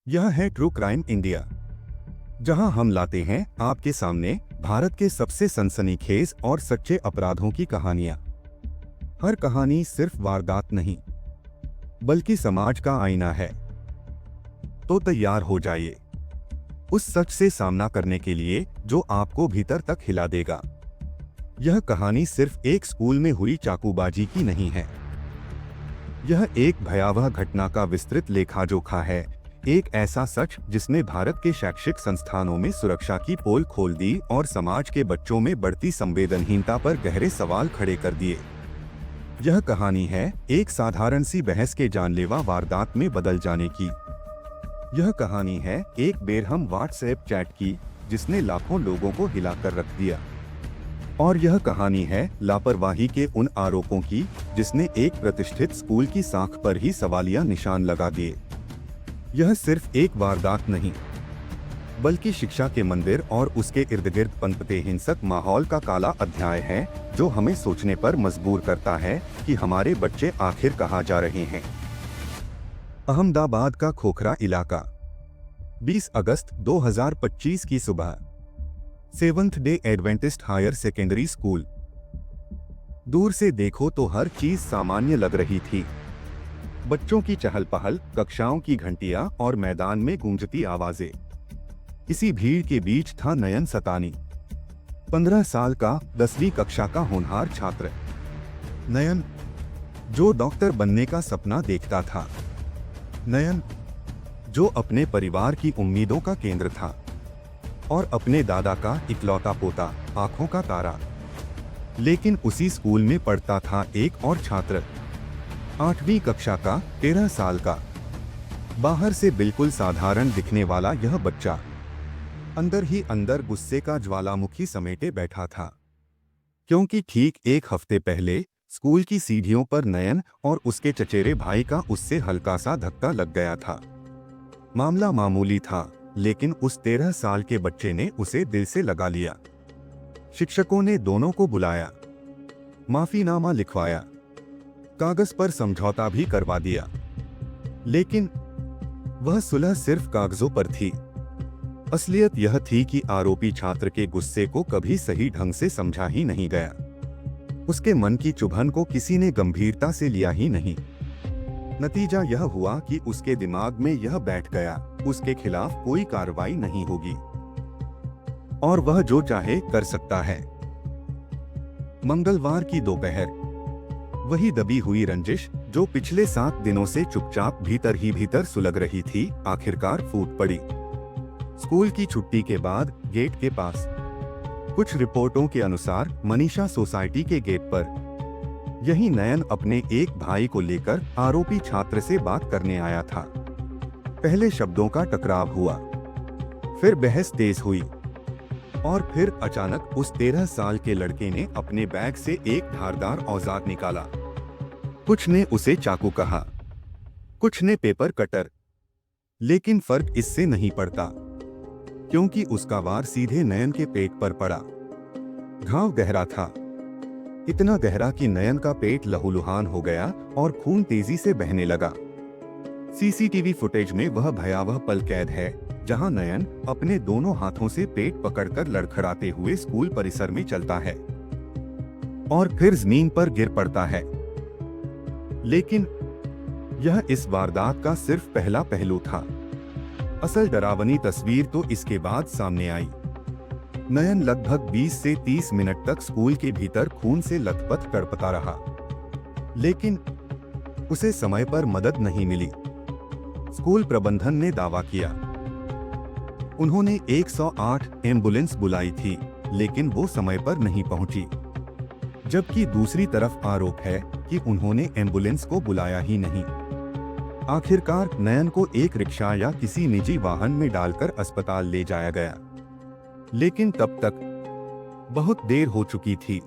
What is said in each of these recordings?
यह है true crime India, जहां हम लाते हैं आपके सामने भारत के सबसे सनसनीखेज और सच्चे अपराधों की कहानियां। हर कहानी सिर्फ वारदात नहीं, बल्कि समाज का आईना है। तो तैयार हो जाइए उस सच से सामना करने के लिए जो आपको भीतर तक हिला देगा। यह कहानी सिर्फ एक स्कूल में हुई चाकूबाजी की नहीं है। यह एक भयावह घटना का विस्तृत लेखा जोखा है, एक ऐसा सच जिसने भारत के शैक्षिक संस्थानों में सुरक्षा की पोल खोल दी और समाज के बच्चों में बढ़ती संवेदनहीनता पर गहरे सवाल खड़े कर दिए। यह कहानी है एक साधारण सी बहस के जानलेवा वारदात में बदल जाने की। यह कहानी है एक बेरहम व्हाट्सएप चैट की जिसने लाखों लोगों को हिलाकर रख दिया। और यह कहानी है लापरवाही के उन आरोपों की जिसने एक प्रतिष्ठित स्कूल की साख पर ही सवालिया निशान लगा दिए। यह सिर्फ एक वारदात नहीं, बल्कि शिक्षा के मंदिर और उसके इर्द गिर्द पनपते हिंसक माहौल का काला अध्याय है, जो हमें सोचने पर मजबूर करता है कि हमारे बच्चे आखिर कहाँ जा रहे हैं। अहमदाबाद का खोखरा इलाका, 20 अगस्त 2025 की सुबह। Seventh day Adventist higher secondary school. दूर से देखो तो हर चीज सामान्य लग रही थी। बच्चों की चहल पहल, कक्षाओं की घंटियां और मैदान में गूंजती आवाजें। इसी भीड़ के बीच था नयन सतानी, 15 साल का 10वीं कक्षा का होनहार छात्र। नयन, जो डॉक्टर बनने का सपना देखता था। नयन, जो अपने परिवार की उम्मीदों का केंद्र था और अपने दादा का इकलौता पोता, आंखों का तारा। लेकिन उसी स्कूल में पढ़ता था एक और छात्र, 8वीं कक्षा का 13 साल का। बाहर से बिल्कुल साधारण दिखने वाला यह बच्चा अंदर ही अंदर गुस्से का ज्वालामुखी समेटे बैठा था, क्योंकि ठीक एक हफ्ते पहले स्कूल की सीढ़ियों पर नयन और उसके चचेरे भाई का उससे हल्का सा धक्का लग गया था। मामला मामूली था, लेकिन उस 13 साल के बच्चे ने उसे दिल से लगा लिया। शिक्षकों ने दोनों को बुलाया, माफीनामा लिखवाया, कागज पर समझौता भी करवा दिया। लेकिन वह सुलह सिर्फ कागजों पर थी। असलियत यह थी कि आरोपी छात्र के गुस्से को कभी सही ढंग से समझा ही नहीं गया। उसके मन की चुभन को किसी ने गंभीरता से लिया ही नहीं। नतीजा यह हुआ कि उसके दिमाग में यह बैठ गया, उसके खिलाफ कोई कार्रवाई नहीं होगी और वह जो चाहे कर सकता है। मंगलवार की दोपहर, वही दबी हुई रंजिश जो पिछले 7 दिनों से चुपचाप भीतर ही भीतर सुलग रही थी, आखिरकार फूट पड़ी। स्कूल की छुट्टी के बाद गेट के पास, कुछ रिपोर्टों के अनुसार मनीषा सोसाइटी के गेट पर, यही नयन अपने एक भाई को लेकर आरोपी छात्र से बात करने आया था। पहले शब्दों का टकराव हुआ, फिर बहस तेज हुई और फिर अचानक उस 13 साल के लड़के ने अपने बैग से एक धारदार औजार निकाला। कुछ ने उसे चाकू कहा, कुछ ने पेपर कटर। लेकिन फर्क इससे नहीं पड़ता, क्योंकि उसका वार सीधे नयन के पेट पर पड़ा। घाव गहरा था, इतना गहरा कि नयन का पेट लहूलुहान हो गया और खून तेजी से बहने लगा। सीसीटीवी फुटेज में वह भयावह पल कैद है जहां नयन अपने दोनों हाथों से पेट पकड़कर लड़खड़ाते हुए स्कूल परिसर में चलता है और फिर जमीन पर गिर पड़ता है। लेकिन यह इस वारदात का सिर्फ पहला पहलू था। असल डरावनी तस्वीर तो इसके बाद सामने आई। नयन लगभग 20 से 30 मिनट तक स्कूल के भीतर खून से लथपथ तड़पता रहा, लेकिन उसे समय पर मदद नहीं मिली। स्कूल प्रबंधन ने दावा किया, उन्होंने 108 एम्बुलेंस बुलाई थी, लेकिन वो समय पर नहीं पहुंची। जबकि दूसरी तरफ आरोप है कि उन्होंने एम्बुलेंस को बुलाया ही नहीं। आखिरकार नयन को एक रिक्शा या किसी निजी वाहन में डालकर अस्पताल ले जाया गया, लेकिन तब तक बहुत देर हो चुकी थी।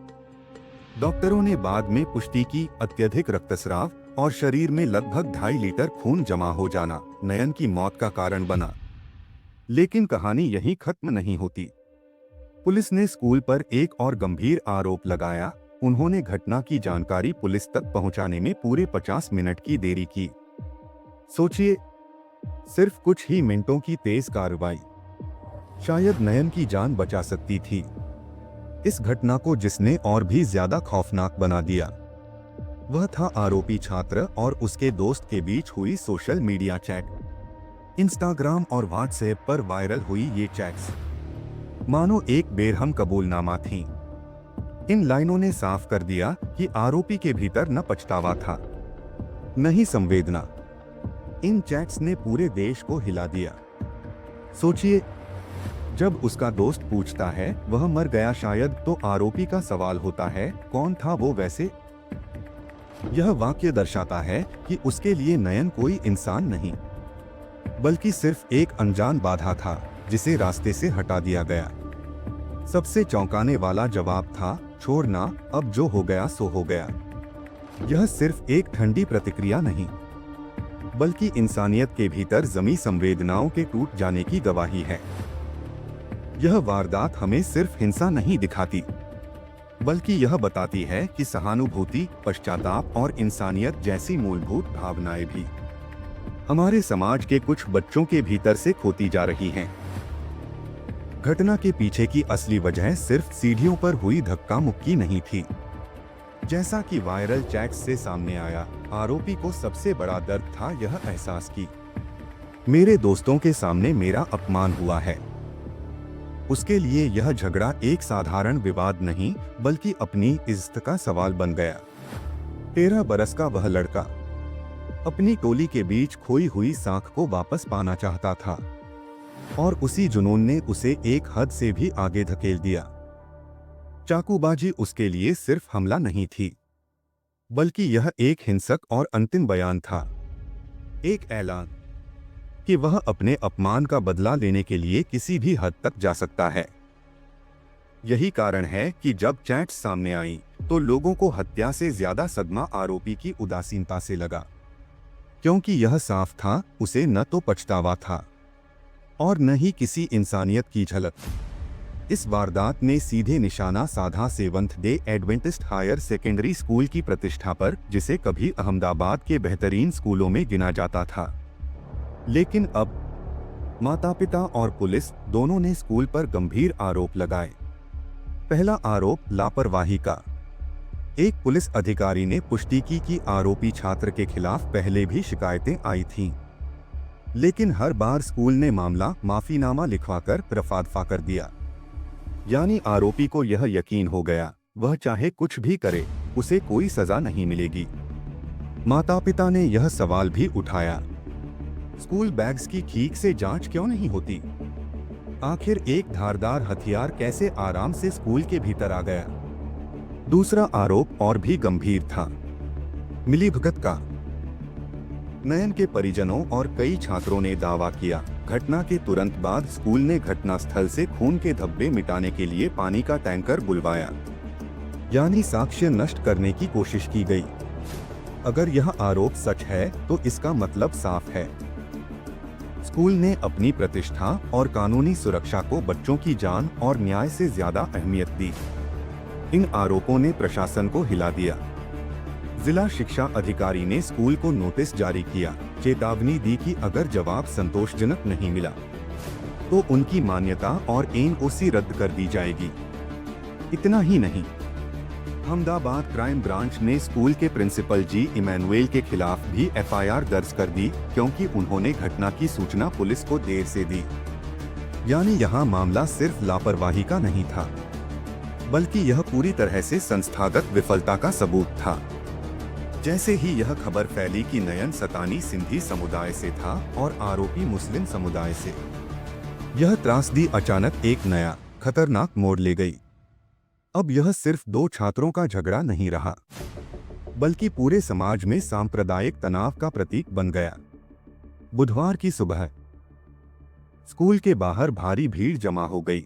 डॉक्टरों ने बाद में पुष्टि की, अत्यधिक रक्तस्राव और शरीर में लगभग 2.5 लीटर खून जमा हो जाना नयन की मौत का कारण बना। लेकिन कहानी यहीं खत्म नहीं होती। पुलिस ने स्कूल पर एक और गंभीर आरोप लगाया, उन्होंने घटना की जानकारी पुलिस तक पहुंचाने में पूरे 50 मिनट की देरी की। सोचिए, सिर्फ कुछ ही मिनटों की तेज कार्रवाई शायद नयन की जान बचा सकती थी। इस घटना को जिसने और भी ज्यादा खौफनाक बना दिया वह था आरोपी छात्र और उसके दोस्त के बीच हुई सोशल मीडिया चैट। इंस्टाग्राम और व्हाट्सएप पर वायरल हुई ये चैट्स मानो एक बेरहम कबूलनामा थी। इन लाइनों ने साफ कर दिया कि आरोपी के भीतर न पछतावा था न ही संवेदना। इन चैट्स ने पूरे देश को हिला दिया। सोचिए, जब उसका दोस्त पूछता है वह मर गया शायद, तो आरोपी का सवाल होता है कौन था वो वैसे। यह वाक्य दर्शाता है कि उसके लिए नयन कोई इंसान नहीं बल्कि सिर्फ एक अनजान बाधा था जिसे रास्ते से हटा दिया गया। सबसे चौंकाने वाला जवाब था छोड़ना, अब जो हो गया सो हो गया। यह सिर्फ एक ठंडी प्रतिक्रिया नहीं बल्कि इंसानियत के भीतर जमी संवेदनाओं के टूट जाने की गवाही है। यह वारदात हमें सिर्फ हिंसा नहीं दिखाती बल्कि यह बताती है कि सहानुभूति, पश्चाताप और इंसानियत जैसी मूलभूत भावनाएं भी हमारे समाज के कुछ बच्चों के भीतर से खोती जा रही हैं। घटना के पीछे की असली वजह सिर्फ सीढ़ियों पर हुई धक्का मुक्की नहीं थी। जैसा कि वायरल चैट्स से सामने आया, आरोपी को सबसे बड़ा दर्द था यह एहसास कि मेरे दोस्तों के सामने मेरा अपमान हुआ है। उसके लिए यह झगड़ा एक साधारण विवाद नहीं बल्कि अपनी इज्जत का सवाल बन गया। 13 बरस का वह लड़का अपनी टोली के बीच खोई हुई साख को वापस पाना चाहता था और उसी जुनून ने उसे एक हद से भी आगे धकेल दिया। चाकूबाजी उसके लिए सिर्फ हमला नहीं थी बल्कि यह एक हिंसक और अंतिम बयान था, एक ऐलान कि वह अपने अपमान का बदला लेने के लिए किसी भी हद तक जा सकता है। यही कारण है कि जब चैट्स सामने आई तो लोगों को हत्या से ज्यादा सदमा आरोपी की उदासीनता से लगा, क्योंकि यह साफ था उसे न तो पछतावा था और न ही किसी इंसानियत की झलक। इस वारदात ने सीधे निशाना साधा seventh day Adventist higher secondary school की प्रतिष्ठा पर, जिसे कभी अहमदाबाद के बेहतरीन स्कूलों में गिना जाता था। लेकिन अब माता पिता और पुलिस दोनों ने स्कूल पर गंभीर आरोप लगाए। पहला आरोप लापरवाही का। एक पुलिस अधिकारी ने पुष्टि की कि आरोपी छात्र के खिलाफ पहले भी शिकायतें आई थीं, लेकिन हर बार स्कूल ने मामला माफीनामा लिखवाकर रफा-दफा कर दिया। यानी आरोपी को यह यकीन हो गया वह चाहे कुछ भी करे उसे कोई सजा नहीं मिलेगी। माता पिता ने यह सवाल भी उठाया, स्कूल बैग्स की ठीक से जांच क्यों नहीं होती? आखिर एक धारदार हथियार कैसे आराम से स्कूल के भीतर आ गया? दूसरा आरोप और भी गंभीर था, मिलीभगत का। नयन के परिजनों और कई छात्रों ने दावा किया, घटना के तुरंत बाद स्कूल ने घटनास्थल से खून के धब्बे मिटाने के लिए पानी का टैंकर बुलवाया, यानी साक्ष्य नष्ट करने की कोशिश की गई। अगर यह आरोप सच है तो इसका मतलब साफ है, स्कूल ने अपनी प्रतिष्ठा और कानूनी सुरक्षा को बच्चों की जान और न्याय से ज्यादा अहमियत दी। इन आरोपों ने प्रशासन को हिला दिया। जिला शिक्षा अधिकारी ने स्कूल को नोटिस जारी किया, चेतावनी दी कि अगर जवाब संतोषजनक नहीं मिला तो उनकी मान्यता और एनओसी रद्द कर दी जाएगी। इतना ही नहीं, अहमदाबाद क्राइम ब्रांच ने स्कूल के प्रिंसिपल जी इमैनुएल के खिलाफ भी एफआईआर दर्ज कर दी, क्योंकि उन्होंने घटना की सूचना पुलिस को देर से दी। यानी यहाँ मामला सिर्फ लापरवाही का नहीं था बल्कि यह पूरी तरह से संस्थागत विफलता का सबूत था। जैसे ही यह खबर फैली कि नयन सतानी सिंधी समुदाय से था और आरोपी मुस्लिम समुदाय से, यह त्रासदी अचानक एक नया खतरनाक मोड़ ले गई। अब यह सिर्फ दो छात्रों का झगड़ा नहीं रहा बल्कि पूरे समाज में सांप्रदायिक तनाव का प्रतीक बन गया। बुधवार की सुबह स्कूल के बाहर भारी भीड़ जमा हो गई।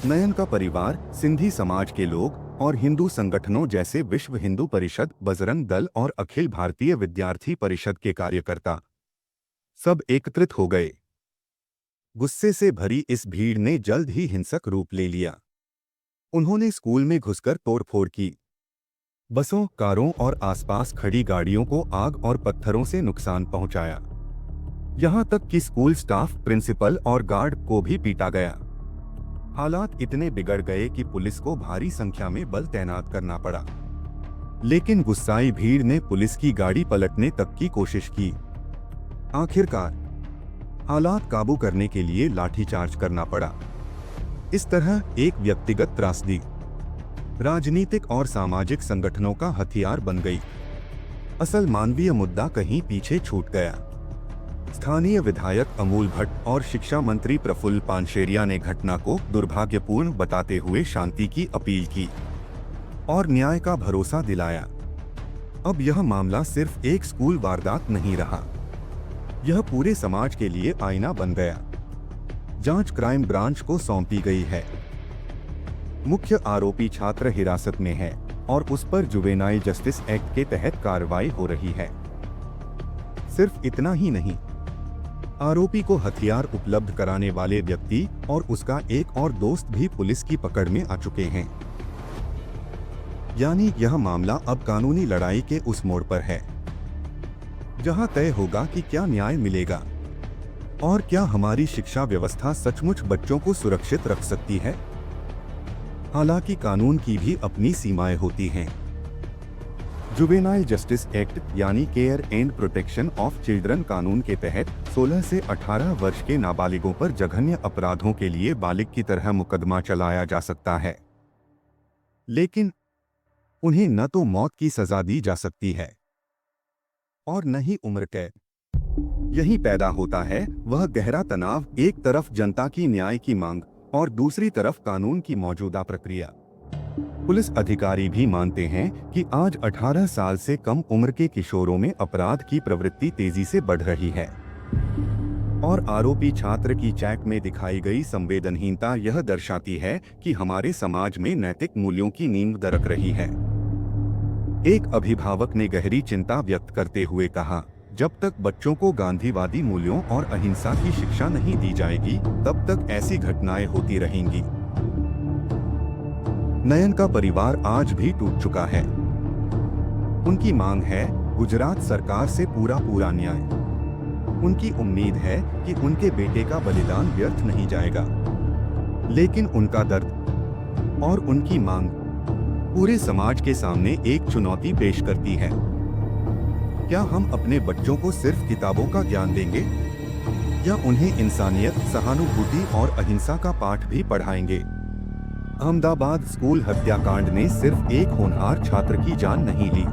नयन का परिवार, सिंधी समाज के लोग और हिंदू संगठनों जैसे विश्व हिंदू परिषद, बजरंग दल और अखिल भारतीय विद्यार्थी परिषद के कार्यकर्ता सब एकत्रित हो गए। गुस्से से भरी इस भीड़ ने जल्द ही हिंसक रूप ले लिया। उन्होंने स्कूल में घुसकर तोड़फोड़ की, बसों, कारों और आसपास खड़ी गाड़ियों को आग और पत्थरों से नुकसान पहुंचाया। यहाँ तक कि स्कूल स्टाफ, प्रिंसिपल और गार्ड को भी पीटा गया। हालात इतने बिगड़ गए कि पुलिस को भारी संख्या में बल तैनात करना पड़ा। लेकिन गुस्साई भीड़ ने पुलिस की गाड़ी पलटने तक की कोशिश की। आखिरकार हालात काबू करने के लिए लाठीचार्ज करना पड़ा। इस तरह एक व्यक्तिगत त्रासदी राजनीतिक और सामाजिक संगठनों का हथियार बन गई। असल मानवीय मुद्दा कहीं पीछे छूट गया। स्थानीय विधायक अमूल भट्ट और शिक्षा मंत्री प्रफुल्ल पानशेरिया ने घटना को दुर्भाग्यपूर्ण बताते हुए शांति की अपील की और न्याय का भरोसा दिलाया। अब यह मामला सिर्फ एक स्कूल वारदात नहीं रहा, यह पूरे समाज के लिए आईना बन गया। जांच क्राइम ब्रांच को सौंपी गई है। मुख्य आरोपी छात्र हिरासत में है और उस पर जुवेनाइल जस्टिस एक्ट के तहत कार्रवाई हो रही है। सिर्फ इतना ही नहीं, आरोपी को हथियार उपलब्ध कराने वाले व्यक्ति और उसका एक और दोस्त भी पुलिस की पकड़ में आ चुके हैं। यानी यह मामला अब कानूनी लड़ाई के उस मोड़ पर है जहां तय होगा कि क्या न्याय मिलेगा और क्या हमारी शिक्षा व्यवस्था सचमुच बच्चों को सुरक्षित रख सकती है। हालांकि कानून की भी अपनी सीमाएं होती हैं। जुवेनाइल जस्टिस एक्ट यानी care and protection of children कानून के तहत 16 से 18 वर्ष के नाबालिगों पर जघन्य अपराधों के लिए बालिग की तरह मुकदमा चलाया जा सकता है, लेकिन उन्हें न तो मौत की सजा दी जा सकती है और न ही उम्र कैद। यही पैदा होता है वह गहरा तनाव, एक तरफ जनता की न्याय की मांग और दूसरी तरफ कानून की मौजूदा प्रक्रिया। पुलिस अधिकारी भी मानते हैं कि आज 18 साल से कम उम्र के किशोरों में अपराध की प्रवृत्ति तेजी से बढ़ रही है और आरोपी छात्र की चैट में दिखाई गई संवेदनहीनता यह दर्शाती है कि हमारे समाज में नैतिक मूल्यों की नींव दरक रही है। एक अभिभावक ने गहरी चिंता व्यक्त करते हुए कहा, जब तक बच्चों को गांधीवादी मूल्यों और अहिंसा की शिक्षा नहीं दी जाएगी, तब तक ऐसी घटनाएं होती रहेंगी। नयन का परिवार आज भी टूट चुका है। उनकी मांग है गुजरात सरकार से पूरा न्याय। उनकी उम्मीद है कि उनके बेटे का बलिदान व्यर्थ नहीं जाएगा, लेकिन उनका दर्द और उनकी मांग पूरे समाज के सामने एक चुनौती पेश करती है। क्या हम अपने बच्चों को सिर्फ किताबों का ज्ञान देंगे या उन्हें इंसानियत, सहानुभूति और अहिंसा का पाठ भी पढ़ाएंगे? अहमदाबाद स्कूल हत्याकांड ने सिर्फ एक होनहार छात्र की जान नहीं ली,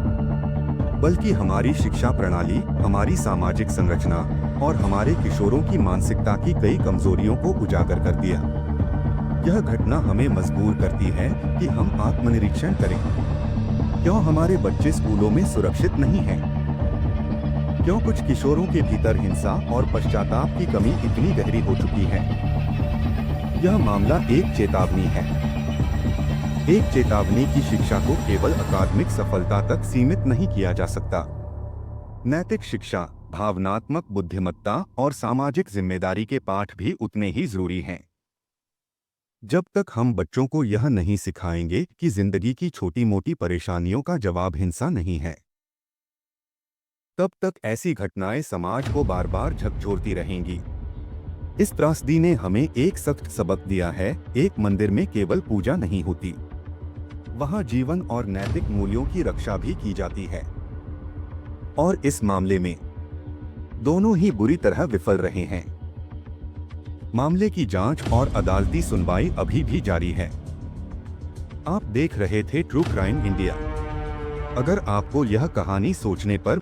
बल्कि हमारी शिक्षा प्रणाली, हमारी सामाजिक संरचना और हमारे किशोरों की मानसिकता की कई कमजोरियों को उजागर कर दिया। यह घटना हमें मजबूर करती है कि हम आत्मनिरीक्षण करें। क्यों हमारे बच्चे स्कूलों में सुरक्षित नहीं हैं? क्यों कुछ किशोरों के भीतर हिंसा और पश्चाताप की कमी इतनी गहरी हो चुकी है? यह मामला एक चेतावनी है। एक चेतावनी की शिक्षा को केवल अकादमिक सफलता तक सीमित नहीं किया जा सकता। नैतिक शिक्षा, भावनात्मक बुद्धिमत्ता और सामाजिक जिम्मेदारी के पाठ भी उतने ही जरूरी हैं। जब तक हम बच्चों को यह नहीं सिखाएंगे कि जिंदगी की छोटी मोटी परेशानियों का जवाब हिंसा नहीं है, तब तक ऐसी घटनाएं समाज को बार बार झकझोरती रहेंगी। इस त्रासदी ने हमें एक सख्त सबक दिया है, एक मंदिर में केवल पूजा नहीं होती, वहां जीवन और नैतिक मूल्यों की रक्षा भी की जाती है। और इस मामले में दोनों ही बुरी तरह विफल रहे हैं। मामले की जांच और अदालती सुनवाई अभी भी जारी है। आप देख रहे थे ट्रू क्राइम इंडिया। अगर आपको यह कहानी सोचने पर